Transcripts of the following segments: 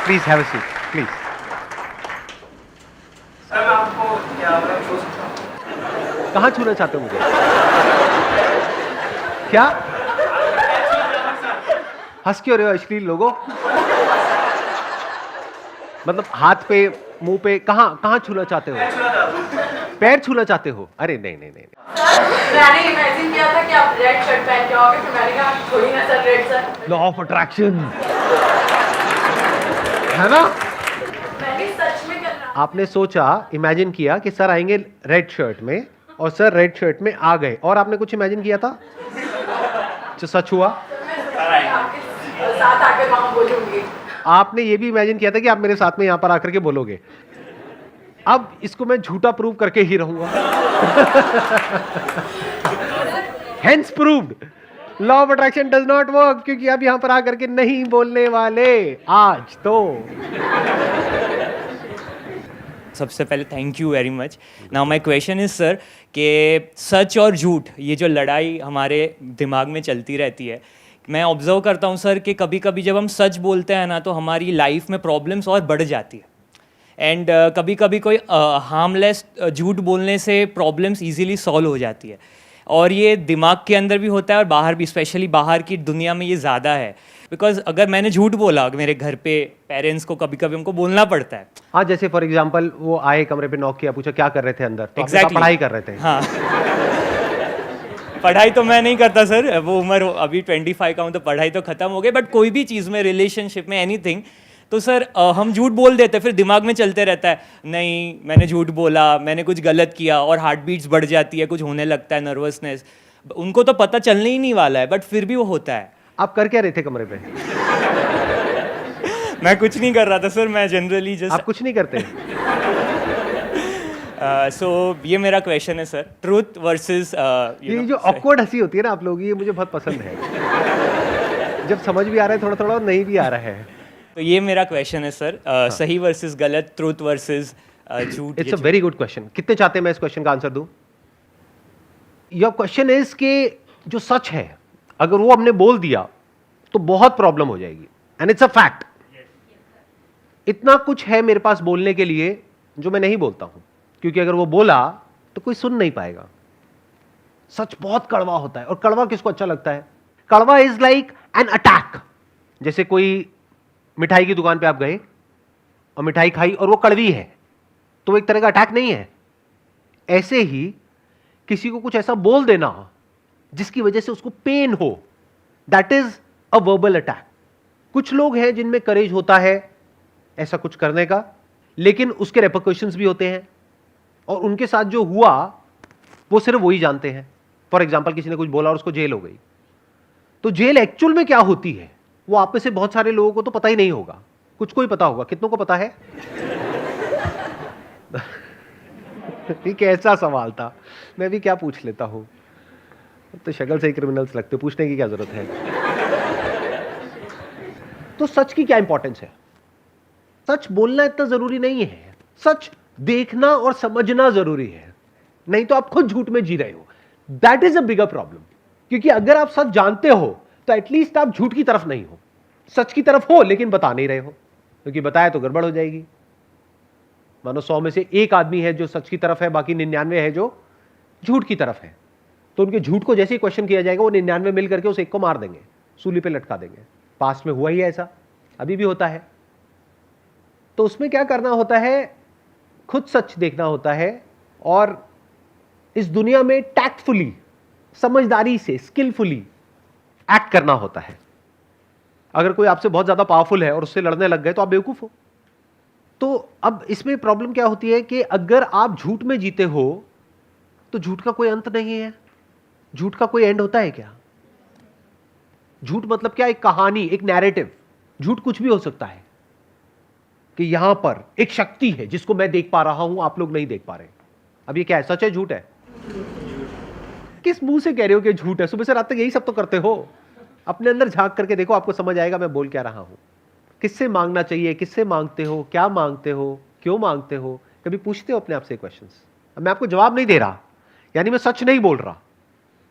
Please have a seat please. Sir मैं आपको क्या छू सकता हूँ? कहाँ छूना चाहते हो मुझे? क्या हंस क्यों रहे हो अश्लील लोगों? मतलब हाथ पे, मुंह पे, कहाँ कहाँ छूना चाहते हो? पैर छूना चाहते हो? अरे नहीं नहीं नहीं, मैंने इमेजिन किया था कि आप रेड शर्ट पहन के आओगे, फिर मैंने कहा थोड़ी ना sir red sir. Law of attraction है ना? मैंने सच में करना। आपने सोचा, इमेजिन किया कि सर आएंगे रेड शर्ट में, और सर रेड शर्ट में आ गए, और आपने कुछ इमेजिन किया था जो सच हुआ? आपके साथ आकर वहां बोलूंगी। आपने ये भी इमेजिन किया था कि आप मेरे साथ में यहां पर आकर के बोलोगे। अब इसको मैं झूठा प्रूव करके ही रहूंगा। Hence proved law of attraction does not work, क्योंकि आप यहां पर आकर के नहीं बोलने वाले आज तो। सबसे पहले thank you very much. Now my question is sir कि सच और झूठ, ये जो लड़ाई हमारे दिमाग में चलती रहती है, मैं ऑब्जर्व करता हूँ सर कि कभी कभी जब हम सच बोलते हैं ना, तो हमारी लाइफ में प्रॉब्लम्स और बढ़ जाती है। एंड कभी कभी कोई हार्मलेस झूठ बोलने से प्रॉब्लम्स इजीली सॉल्व हो जाती है। और ये दिमाग के अंदर भी होता है और बाहर भी, स्पेशली बाहर की दुनिया में ये ज़्यादा है। बिकॉज अगर मैंने झूठ बोला मेरे घर पे, पेरेंट्स को कभी कभी उनको बोलना पड़ता है। हाँ, जैसे फॉर एग्जांपल वो आए, कमरे पे नॉक किया, पूछा क्या कर रहे थे अंदर, तो आपने कहा Exactly. पढ़ाई कर रहे थे। हाँ। पढ़ाई तो मैं नहीं करता सर, वो उम्र अभी 25 का हूँ, तो पढ़ाई तो खत्म हो गई। बट कोई भी चीज़ में, रिलेशनशिप में, एनीथिंग, तो सर हम झूठ बोल देते हैं, फिर दिमाग में चलते रहता है, नहीं मैंने झूठ बोला, मैंने कुछ गलत किया, और हार्ट बीट्स बढ़ जाती है, कुछ होने लगता है, नर्वसनेस। उनको तो पता चलने ही नहीं वाला है, बट फिर भी वो होता है। आप कर क्या रहे थे कमरे पे? मैं कुछ नहीं कर रहा था सर, मैं जनरली आप जस्ट कुछ नहीं करते? सो ये मेरा क्वेश्चन है सर, ट्रूथ वर्सेस ये जो ऑकवर्ड हंसी होती है ना आप लोग, ये मुझे बहुत पसंद है। जब समझ भी आ रहा है थोड़ा थोड़ा और नहीं भी आ रहा है। तो ये मेरा क्वेश्चन है सर, सही वर्सेस गलत, ट्रूथ वर्सेस झूठ। It's a very good question. कितने चाहते हैं मैं इस क्वेश्चन का आंसर दूं? योर क्वेश्चन इज कि जो सच है, अगर वो हमने बोल दिया तो बहुत प्रॉब्लम हो जाएगी, एंड इट्स अ फैक्ट। इतना कुछ है मेरे पास बोलने के लिए जो मैं नहीं बोलता हूं, क्योंकि अगर वो बोला तो कोई सुन नहीं पाएगा। सच बहुत कड़वा होता है, और कड़वा किसको अच्छा लगता है? कड़वा इज लाइक एन अटैक। जैसे कोई मिठाई की दुकान पे आप गए और मिठाई खाई और वो कड़वी है, तो वो एक तरह का अटैक नहीं है? ऐसे ही किसी को कुछ ऐसा बोल देना जिसकी वजह से उसको पेन हो, that is a verbal attack. कुछ लोग हैं जिनमें करेज होता है ऐसा कुछ करने का, लेकिन उसके रेपरकशंस भी होते हैं, और उनके साथ जो हुआ वो सिर्फ वही जानते हैं। फॉर एग्जाम्पल, किसी ने कुछ बोला और उसको जेल हो गई, तो जेल एक्चुअल में क्या होती है वो आप में से बहुत सारे लोगों को तो पता ही नहीं होगा। कुछ को ही पता होगा, कितनों को पता है? ये कैसा सवाल था, मैं भी क्या पूछ लेता हूं। तो शक्ल से ही क्रिमिनल्स लगते, पूछने की क्या जरूरत है? तो सच की क्या इंपॉर्टेंस है? सच बोलना इतना जरूरी नहीं है, सच देखना और समझना जरूरी है। नहीं तो आप खुद झूठ में जी रहे हो, that is a bigger problem. क्योंकि अगर आप सच जानते हो तो एटलीस्ट आप झूठ की तरफ नहीं हो, सच की तरफ हो लेकिन बता नहीं रहे हो, क्योंकि बताया तो गड़बड़ हो जाएगी। मानो 100 में से एक आदमी है जो सच की तरफ है, बाकी 99 है जो झूठ की तरफ है, तो उनके झूठ को जैसे ही क्वेश्चन किया जाएगा वो 99 मिल करके उस एक को मार देंगे, सूली पे लटका देंगे। पास्ट में हुआ ही है ऐसा, अभी भी होता है। तो उसमें क्या करना होता है? खुद सच देखना होता है, और इस दुनिया में टैक्टफुली, समझदारी से, स्किलफुली एक्ट करना होता है। अगर कोई आपसे बहुत ज्यादा पावरफुल है और उससे लड़ने लग गए तो आप बेवकूफ हो। तो अब इसमें प्रॉब्लम क्या होती है कि अगर आप झूठ में जीते हो तो झूठ का कोई अंत नहीं है। झूठ का कोई एंड होता है क्या? झूठ मतलब क्या? एक कहानी, एक नैरेटिव। झूठ कुछ भी हो सकता है कि यहां पर एक शक्ति है जिसको मैं देख पा रहा हूं, आप लोग नहीं देख पा रहे। अब ये क्या है, सच है झूठ है? किस मुंह से कह रहे हो कि झूठ है? सुबह से रात तक यही सब तो करते हो। अपने अंदर झांक करके देखो, आपको समझ आएगा मैं बोल क्या रहा हूं। किससे मांगना चाहिए, किससे मांगते हो, क्या मांगते हो, क्यों मांगते हो? कभी पूछते हो अपने आप से क्वेश्चंस? अब मैं आपको जवाब नहीं दे रहा, यानी मैं सच नहीं बोल रहा,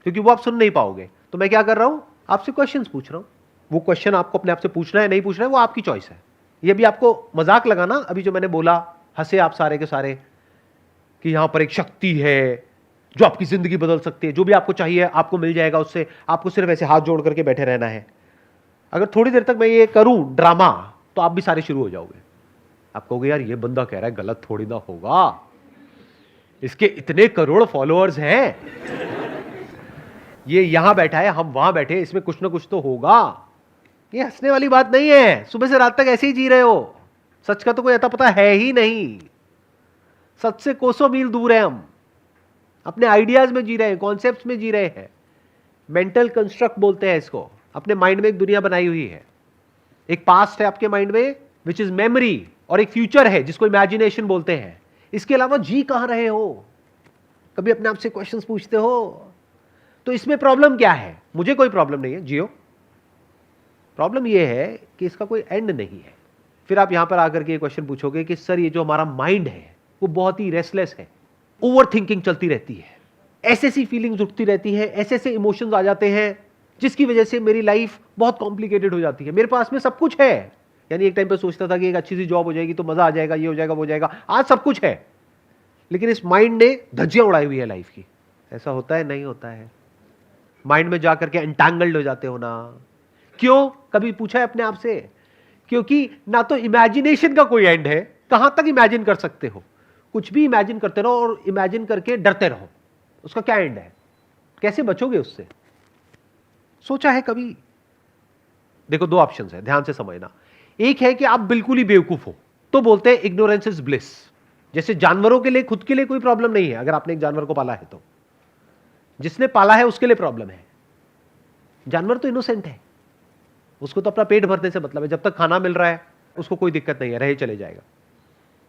क्योंकि वो आप सुन नहीं पाओगे। तो मैं क्या कर रहा हूं? आपसे क्वेश्चंस पूछ रहा हूं। वो क्वेश्चन आपको अपने आप से पूछना है, नहीं पूछना है, वो आपकी चॉइस है। ये भी आपको मजाक लगा ना, अभी जो मैंने बोला, हंसे आप सारे के सारे कि यहां पर एक शक्ति है जो आपकी जिंदगी बदल सकती है, जो भी आपको चाहिए आपको मिल जाएगा उससे, आपको सिर्फ ऐसे हाथ जोड़ करके बैठे रहना है। अगर थोड़ी देर तक मैं ये करूं ड्रामा, तो आप भी सारे शुरू हो जाओगे। आप कहोगे यार ये बंदा कह रहा है, गलत थोड़ी ना होगा, इसके इतने करोड़ फॉलोअर्स हैं, ये यहां बैठा है, हम वहां बैठे, इसमें कुछ ना कुछ तो होगा। ये हंसने वाली बात नहीं है, सुबह से रात तक ऐसे ही जी रहे हो, सच का तो कोई अता पता है ही नहीं, सच से कोसों मील दूर है हम, अपने आइडियाज में जी रहे हैं, कॉन्सेप्ट्स में जी रहे हैं, मेंटल कंस्ट्रक्ट बोलते हैं इसको। अपने माइंड में एक दुनिया बनाई हुई है, एक पास्ट है आपके माइंड में विच इज मेमोरी, और एक फ्यूचर है जिसको इमेजिनेशन बोलते हैं। इसके अलावा जी कहां रहे हो? कभी अपने आप से क्वेश्चंस पूछते हो? तो इसमें प्रॉब्लम क्या है? मुझे कोई प्रॉब्लम नहीं है, जियो। प्रॉब्लम यह है कि इसका कोई एंड नहीं है। फिर आप यहां पर आकर के क्वेश्चन पूछोगे कि सर ये जो हमारा माइंड है वो बहुत ही रेस्टलेस है, ओवर थिंकिंग चलती रहती है, ऐसे ऐसी फीलिंग्स उठती रहती है, ऐसे ऐसे इमोशंस आ जाते हैं जिसकी वजह से मेरी लाइफ बहुत कॉम्प्लिकेटेड हो जाती है। मेरे पास में सब कुछ है, यानी एक टाइम पर सोचता था कि एक अच्छी सी जॉब हो जाएगी तो मजा आ जाएगा, ये हो जाएगा वो हो जाएगा, आज सब कुछ है, लेकिन इस माइंड ने धज्जियां उड़ाई हुई है लाइफ की। ऐसा होता है? नहीं होता है। माइंड में जाकर के एंटैंगल्ड हो जाते हो ना। क्यों? कभी पूछा है अपने आप से? क्योंकि ना तो इमेजिनेशन का कोई एंड है, कहां तक इमेजिन कर सकते हो? कुछ भी इमेजिन करते रहो और इमेजिन करके डरते रहो, उसका क्या एंड है? कैसे बचोगे उससे? सोचा है कभी? देखो दो ऑप्शंस है, ध्यान से समझना। एक है कि आप बिल्कुल ही बेवकूफ हो, तो बोलते हैं इग्नोरेंस इज ब्लिस। जैसे जानवरों के लिए, खुद के लिए कोई प्रॉब्लम नहीं है अगर आपने एक जानवर को पाला है, तो जिसने पाला है उसके लिए प्रॉब्लम है। जानवर तो इनोसेंट है, उसको तो अपना पेट भरने से मतलब है, जब तक खाना मिल रहा है उसको कोई दिक्कत नहीं है, रहे चले जाएगा।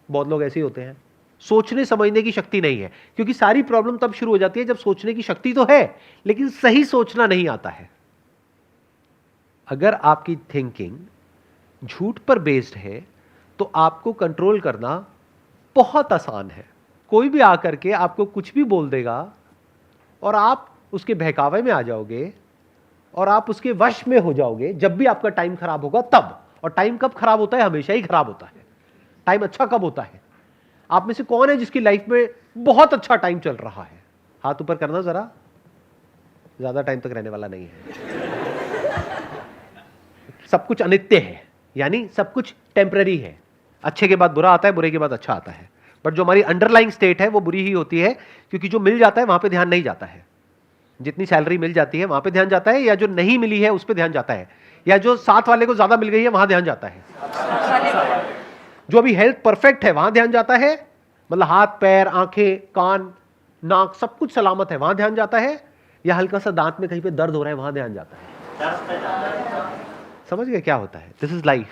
बहुत लोग ऐसे ही होते हैं, सोचने समझने की शक्ति नहीं है, क्योंकि सारी प्रॉब्लम तब शुरू हो जाती है जब सोचने की शक्ति तो है लेकिन सही सोचना नहीं आता है। अगर आपकी थिंकिंग झूठ पर बेस्ड है तो आपको कंट्रोल करना बहुत आसान है। कोई भी आकर के आपको कुछ भी बोल देगा और आप उसके बहकावे में आ जाओगे और आप उसके वश में हो जाओगे। जब भी आपका टाइम खराब होगा तब, और टाइम कब खराब होता है? हमेशा ही खराब होता है। टाइम अच्छा कब होता है? आप में से कौन है जिसकी लाइफ में बहुत अच्छा टाइम चल रहा है? हाथ ऊपर करना जरा। ज्यादा टाइम तक रहने वाला नहीं है। सब कुछ अनित्य है, यानी सब कुछ टेम्पररी है। अच्छे के बाद बुरा आता है, बुरे के बाद अच्छा आता है, बट जो हमारी अंडरलाइंग स्टेट है वो बुरी ही होती है, क्योंकि जो मिल जाता है वहां पे ध्यान नहीं जाता है। जितनी सैलरी मिल जाती है वहां पे ध्यान जाता है, या जो नहीं मिली है उस पे ध्यान जाता है, या जो साथ वाले को ज्यादा मिल गई है वहां ध्यान जाता है। जो अभी हेल्थ परफेक्ट है वहां ध्यान जाता है, मतलब हाथ पैर आंखें कान नाक सब कुछ सलामत है, वहां ध्यान जाता है, या हल्का सा दांत में कहीं पे दर्द हो रहा है वहां ध्यान जाता है। समझ गए क्या होता है? This is life.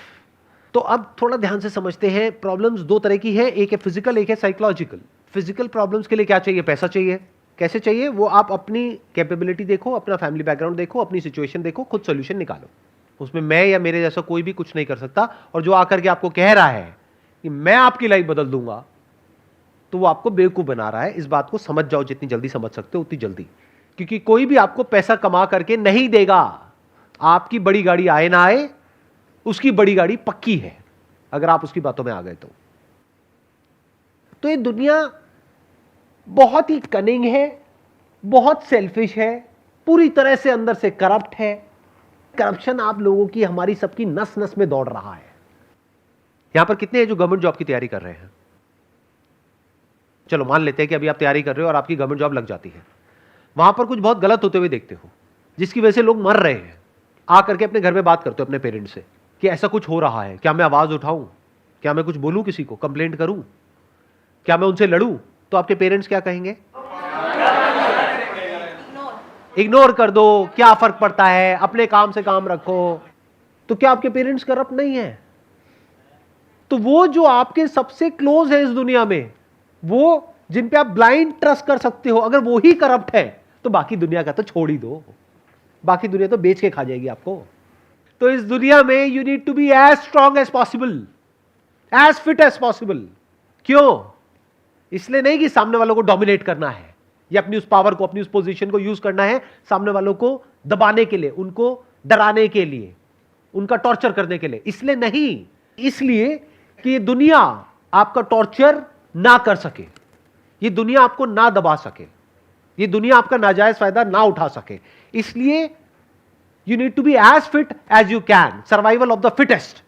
तो अब थोड़ा ध्यान से समझते हैं। प्रॉब्लम्स दो तरह की है, एक है फिजिकल, एक है साइकोलॉजिकल। फिजिकल प्रॉब्लम्स के लिए क्या चाहिए? पैसा चाहिए। कैसे चाहिए? वो आप अपनी कैपेबिलिटी देखो, अपना फैमिली बैकग्राउंड देखो, अपनी सिचुएशन देखो, खुद सोल्यूशन निकालो। उसमें मैं या मेरे जैसा कोई भी कुछ नहीं कर सकता, और जो आकर के आपको कह रहा है कि मैं आपकी लाइफ बदल दूंगा, तो वो आपको बेवकूफ बना रहा है। इस बात को समझ जाओ, जितनी जल्दी समझ सकते हो उतनी जल्दी, क्योंकि कोई भी आपको पैसा कमा करके नहीं देगा। आपकी बड़ी गाड़ी आए ना आए, उसकी बड़ी गाड़ी पक्की है अगर आप उसकी बातों में आ गए तो ये दुनिया बहुत ही कनिंग है, बहुत सेल्फिश है, पूरी तरह से अंदर से करप्ट है। करप्शन आप लोगों की, हमारी सबकी नस नस में दौड़ रहा है। यहां पर कितने हैं जो गवर्नमेंट जॉब की तैयारी कर रहे हैं? चलो मान लेते हैं कि अभी आप तैयारी कर रहे हो और आपकी गवर्नमेंट जॉब लग जाती है। वहां पर कुछ बहुत गलत होते हुए देखते हो, जिसकी वजह से लोग मर रहे हैं। आकर के अपने घर में बात करते हो अपने पेरेंट्स से कि ऐसा कुछ हो रहा है, क्या मैं आवाज उठाऊं, क्या मैं कुछ बोलूं, किसी को कंप्लेंट करूं, क्या मैं उनसे लड़ूं? तो आपके पेरेंट्स क्या कहेंगे? इग्नोर कर दो, क्या फर्क पड़ता है, अपने काम से काम रखो। तो क्या आपके पेरेंट्स करप्ट नहीं है? तो वो जो आपके सबसे क्लोज है इस दुनिया में, वो जिन पे आप ब्लाइंड ट्रस्ट कर सकते हो, अगर वो ही करप्ट है तो बाकी दुनिया का तो छोड़ ही दो, बाकी दुनिया तो बेच के खा जाएगी आपको। तो इस दुनिया में you need to be as strong as possible, as fit as possible. क्यों? इसलिए नहीं कि सामने वालों को डोमिनेट करना है या अपनी उस पावर को, अपनी उस पोजीशन को यूज करना है सामने वालों को दबाने के लिए, उनको डराने के लिए, उनका टॉर्चर करने के लिए। इसलिए नहीं, इसलिए कि ये दुनिया आपका टॉर्चर ना कर सके, ये दुनिया आपको ना दबा सके, ये दुनिया आपका नाजायज फायदा ना उठा सके। इसलिए you need to be as fit as you can. Survival of the fittest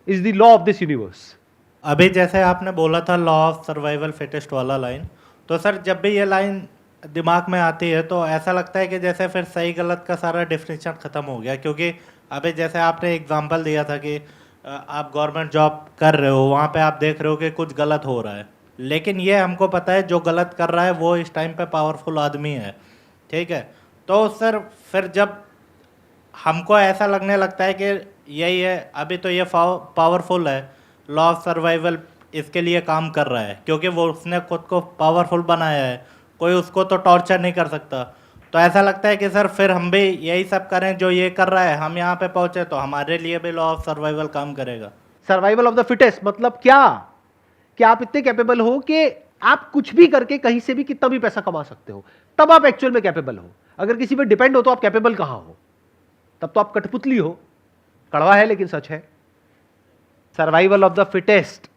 is the law of this universe. अभी जैसे आपने बोला था लॉ ऑफ सर्वाइवल फिटेस्ट वाला लाइन, तो सर जब भी ये लाइन दिमाग में आती है तो ऐसा लगता है कि जैसे फिर सही गलत का सारा डिफिनेशन ख़त्म हो गया। क्योंकि अभी जैसे आपने एग्जांपल दिया था कि आप गवर्नमेंट जॉब कर रहे हो, वहाँ पे आप देख रहे हो कि कुछ गलत हो रहा है, लेकिन ये हमको पता है जो गलत कर रहा है वो इस टाइम पे पावरफुल आदमी है, ठीक है। तो सर फिर जब हमको ऐसा लगने लगता है कि यही है, अभी तो ये पावरफुल है, लॉ ऑफ सर्वाइवल इसके लिए काम कर रहा है क्योंकि वो उसने खुद को पावरफुल बनाया है, कोई उसको तो टॉर्चर नहीं कर सकता। तो ऐसा लगता है कि सर फिर हम भी यही सब करें जो ये कर रहा है, हम यहाँ पे पहुँचे तो हमारे लिए भी लॉ ऑफ सर्वाइवल काम करेगा। सर्वाइवल ऑफ द फिटेस्ट मतलब क्या? कि आप इतने कैपेबल हो कि आप कुछ भी करके कहीं से भी कितना भी पैसा कमा सकते हो, तब आप एक्चुअल में कैपेबल हो। अगर किसी पे डिपेंड हो तो आप कैपेबल कहां हो? तब तो आप कठपुतली हो। कड़वा है लेकिन सच है। सर्वाइवल ऑफ द फिटेस्ट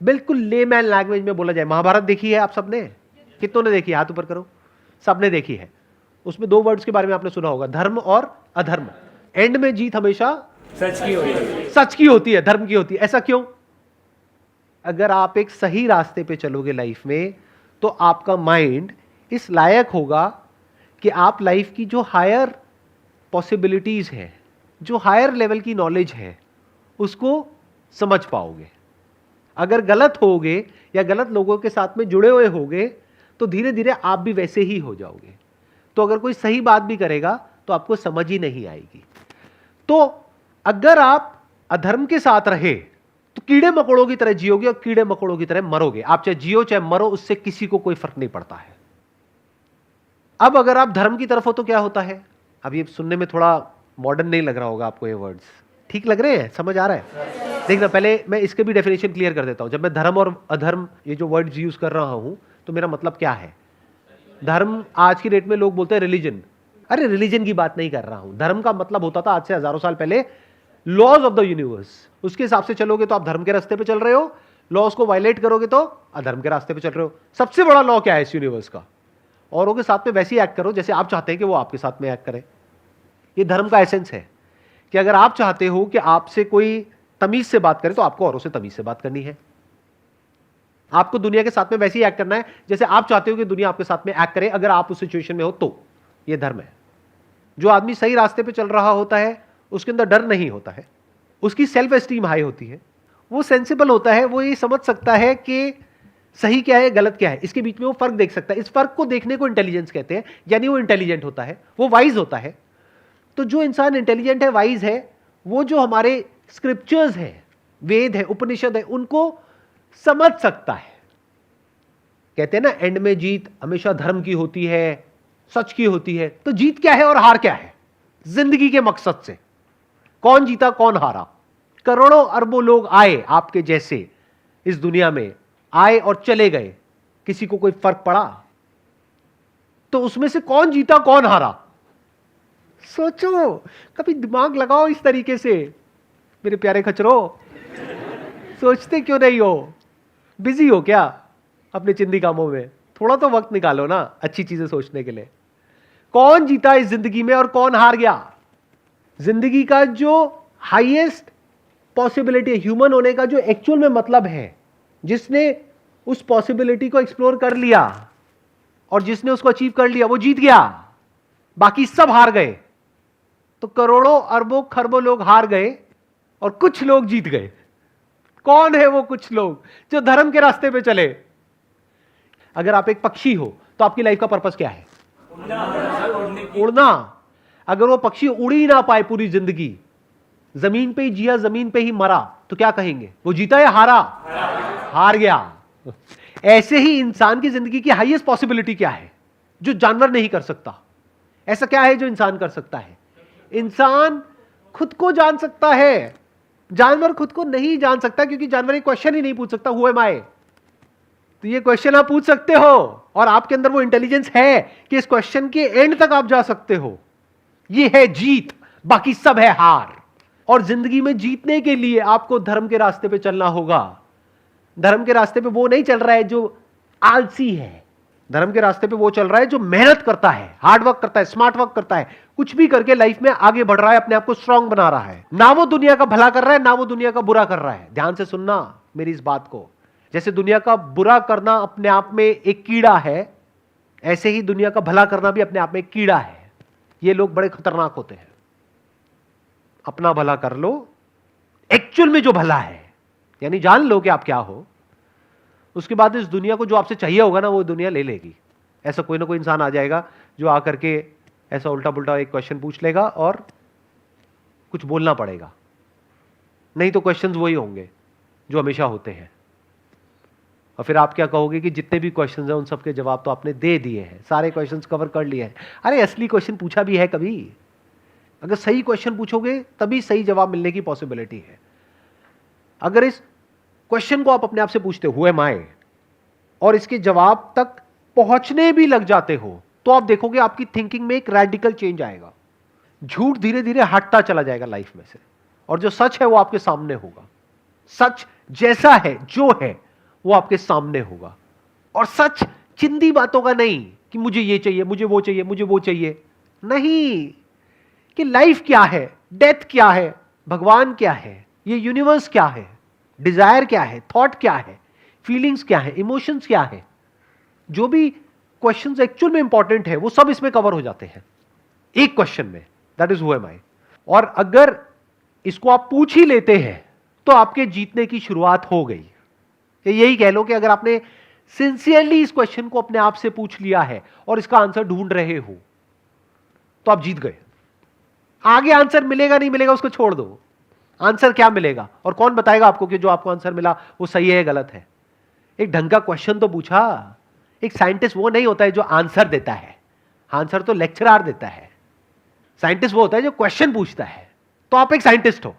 बिल्कुल लेमैन लैंग्वेज में बोला जाए। महाभारत देखी है आप सबने? कितनों ने देखी है? हाथ ऊपर करो। सबने देखी है। उसमें दो वर्ड्स के बारे में आपने सुना होगा, धर्म और अधर्म। एंड में जीत हमेशा सच की होती है, सच की होती है, धर्म की होती है। ऐसा क्यों? अगर आप एक सही रास्ते पे चलोगे लाइफ में तो आपका माइंड इस लायक होगा कि आप लाइफ की जो हायर पॉसिबिलिटीज है, जो हायर लेवल की नॉलेज है, उसको समझ पाओगे। अगर गलत होगे या गलत लोगों के साथ में जुड़े हुए होगे तो धीरे धीरे आप भी वैसे ही हो जाओगे। तो अगर कोई सही बात भी करेगा तो आपको समझ ही नहीं आएगी। तो अगर आप अधर्म के साथ रहे तो कीड़े मकोड़ों की तरह जियोगे और कीड़े मकोड़ों की तरह मरोगे। आप चाहे जियो चाहे मरो, उससे किसी को कोई फर्क नहीं पड़ता है। अब अगर आप धर्म की तरफ हो तो क्या होता है? अब ये सुनने में थोड़ा मॉडर्न नहीं लग रहा होगा आपको, ये वर्ड्स ठीक लग रहे हैं? समझ आ रहा है? देखना, पहले मैं इसके भी डेफिनेशन क्लियर कर देता हूं। जब मैं धर्म और अधर्म ये जो वर्ड्स यूज कर रहा हूं तो मेरा मतलब क्या है। धर्म आज की डेट में लोग बोलते हैं रिलीजन। अरे रिलीजन की बात नहीं कर रहा हूं। धर्म का मतलब होता था आज से हजारों साल पहले लॉज ऑफ द यूनिवर्स। उसके हिसाब से चलोगे तो आप धर्म के रास्ते पे चल रहे हो, लॉज को वायलेट करोगे तो अधर्म के रास्ते पे चल रहे हो। सबसे बड़ा लॉ क्या है इस यूनिवर्स का? औरों के साथ में वैसे ही एक्ट करो जैसे आप चाहते हैं कि वो आपके साथ में एक्ट करें। ये धर्म का एसेंस है कि अगर आप चाहते हो कि आपसे कोई तमीज से बात करे तो आपको औरों से तमीज से बात करनी है। आपको दुनिया के साथ में वैसे ही एक्ट करना है जैसे आप चाहते हो कि दुनिया आपके साथ में एक्ट करे, अगर आप उस सिचुएशन में हो तो। यह धर्म है। जो आदमी सही रास्ते पे चल रहा होता है उसके अंदर डर नहीं होता है, उसकी सेल्फ एस्टीम हाई होती है, वो सेंसिबल होता है, वो ये समझ सकता है कि सही क्या है गलत क्या है, इसके बीच में वो फर्क देख सकता है। इस फर्क को देखने को इंटेलिजेंस कहते हैं, यानी वो इंटेलिजेंट होता है, वो वाइज होता है। तो जो इंसान इंटेलिजेंट है, वाइज है, वो जो हमारे स्क्रिप्चर्स है, वेद है, उपनिषद है, उनको समझ सकता है। कहते हैं ना एंड में जीत हमेशा धर्म की होती है, सच की होती है। तो जीत क्या है और हार क्या है जिंदगी के मकसद से? कौन जीता कौन हारा? करोड़ों अरबों लोग आए आपके जैसे इस दुनिया में, आए और चले गए, किसी को कोई फर्क पड़ा? तो उसमें से कौन जीता कौन हारा? सोचो, कभी दिमाग लगाओ इस तरीके से मेरे प्यारे खचरो। सोचते क्यों नहीं हो? बिजी हो क्या अपने चिंदी कामों में? थोड़ा तो वक्त निकालो ना अच्छी चीजें सोचने के लिए। कौन जीता इस जिंदगी में और कौन हार गया? जिंदगी का जो हाईएस्ट पॉसिबिलिटी है, ह्यूमन होने का जो एक्चुअल में मतलब है, जिसने उस पॉसिबिलिटी को एक्सप्लोर कर लिया और जिसने उसको अचीव कर लिया, वो जीत गया, बाकी सब हार गए। तो करोड़ों अरबों खरबों लोग हार गए और कुछ लोग जीत गए। कौन है वो कुछ लोग जो धर्म के रास्ते पे चले? अगर आप एक पक्षी हो तो आपकी लाइफ का पर्पस क्या है? उड़ना। अगर वो पक्षी उड़ ही ना पाए पूरी जिंदगी, जमीन पे ही जिया जमीन पे ही मरा, तो क्या कहेंगे? वो जीता या हारा? हार गया। ऐसे ही इंसान की जिंदगी की हाईएस्ट पॉसिबिलिटी क्या है जो जानवर नहीं कर सकता? ऐसा क्या है जो इंसान कर सकता है? इंसान खुद को जान सकता है, जानवर खुद को नहीं जान सकता, क्योंकि जानवर एक क्वेश्चन ही नहीं पूछ सकता, हु एम आई। तो ये क्वेश्चन आप पूछ सकते हो और आपके अंदर वो इंटेलिजेंस है कि इस क्वेश्चन के एंड तक आप जा सकते हो। ये है जीत, बाकी सब है हार। और जिंदगी में जीतने के लिए आपको धर्म के रास्ते पे चलना होगा। धर्म के रास्ते पे वो नहीं चल रहा है जो आलसी है, धर्म के रास्ते पे वो चल रहा है जो मेहनत करता है, हार्ड वर्क करता है, स्मार्ट वर्क करता है, कुछ भी करके लाइफ में आगे बढ़ रहा है, अपने आप को स्ट्रांग बना रहा है। ना वो दुनिया का भला कर रहा है, ना वो दुनिया का बुरा कर रहा है। ध्यान से सुनना मेरी इस बात को। जैसे दुनिया का बुरा करना अपने आप में एक कीड़ा है, ऐसे ही दुनिया का भला करना भी अपने आप में एक कीड़ा है। ये लोग बड़े खतरनाक होते हैं। अपना भला कर लो, एक्चुअल में जो भला है, यानी जान लो कि आप क्या हो, उसके बाद इस दुनिया को जो आपसे चाहिए होगा ना, वो दुनिया ले लेगी। ऐसा कोई ना कोई इंसान आ जाएगा जो आकर के ऐसा उल्टा पुल्टा एक क्वेश्चन पूछ लेगा और कुछ बोलना पड़ेगा, नहीं तो क्वेश्चंस वही होंगे जो हमेशा होते हैं। और फिर आप क्या कहोगे कि जितने भी क्वेश्चंस हैं उन सबके जवाब तो आपने दे दिए हैं, सारे क्वेश्चंस कवर कर लिए हैं। अरे असली क्वेश्चन पूछा भी है कभी? अगर सही क्वेश्चन पूछोगे तभी सही जवाब मिलने की पॉसिबिलिटी है। अगर इस क्वेश्चन को आप अपने आप से पूछते हो, हु एम आई, और इसके जवाब तक पहुंचने भी लग जाते हो, तो आप देखोगे आपकी थिंकिंग में एक रेडिकल चेंज आएगा। झूठ धीरे धीरे हटता चला जाएगा लाइफ में से, और जो सच है वो आपके सामने होगा। सच जैसा है, जो है, वो आपके सामने होगा। और सच चिंदी बातों का नहीं कि मुझे ये चाहिए, मुझे वो चाहिए, मुझे वो चाहिए, नहीं, कि लाइफ क्या है, डेथ क्या है, भगवान क्या है, ये यूनिवर्स क्या है, डिजायर क्या है, थॉट क्या है, फीलिंग्स क्या है, इमोशंस क्या है। जो भी क्वेश्चंस एक्चुअल में इंपॉर्टेंट है वो सब इसमें कवर हो जाते हैं एक क्वेश्चन में, दैट इज हु एम आई। और अगर इसको आप पूछ ही लेते हैं तो आपके जीतने की शुरुआत हो गई। यही कह लो कि अगर आपने सिंसियरली इस क्वेश्चन को अपने आप से पूछ लिया है और इसका आंसर ढूंढ रहे हो तो आप जीत गए। आगे आंसर मिलेगा नहीं मिलेगा उसको छोड़ दो, आंसर क्या मिलेगा और कौन बताएगा आपको कि जो आपको आंसर मिला वो सही है या गलत है। एक ढंग का क्वेश्चन तो पूछा। एक साइंटिस्ट वो नहीं होता है जो आंसर देता है, आंसर तो लेक्चरर देता है। साइंटिस्ट वो होता है जो क्वेश्चन पूछता है। तो आप एक साइंटिस्ट हो।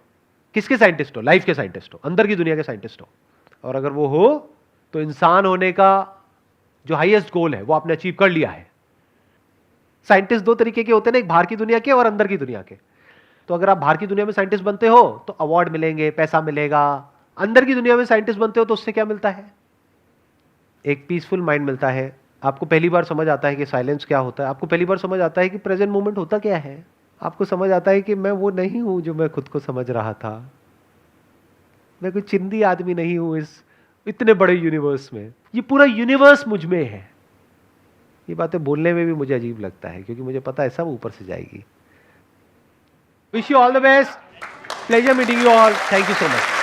किसके साइंटिस्ट हो? लाइफ के साइंटिस्ट हो, अंदर की दुनिया के साइंटिस्ट हो। और अगर वो हो तो इंसान होने का जो हाईएस्ट गोल है वो आपने अचीव कर लिया है। साइंटिस्ट दो तरीके के होते हैं ना, एक बाहर की दुनिया के और अंदर की दुनिया के। तो अगर आप बाहर की दुनिया में साइंटिस्ट बनते हो तो अवार्ड मिलेंगे, पैसा मिलेगा। अंदर की दुनिया में साइंटिस्ट बनते हो तो उससे क्या मिलता है? एक पीसफुल माइंड मिलता है। आपको पहली बार समझ आता है कि साइलेंस क्या होता है। आपको पहली बार समझ आता है कि प्रेजेंट मोमेंट होता क्या है। आपको समझ आता है कि मैं वो नहीं हूं जो मैं खुद को समझ रहा था। मैं कोई चिंदी आदमी नहीं हूं इस इतने बड़े यूनिवर्स में। ये पूरा यूनिवर्स मुझ में है। ये बातें बोलने में भी मुझे अजीब लगता है क्योंकि मुझे पता है सब ऊपर से जाएगी। Wish you all the best. Pleasure meeting you all. Thank you so much.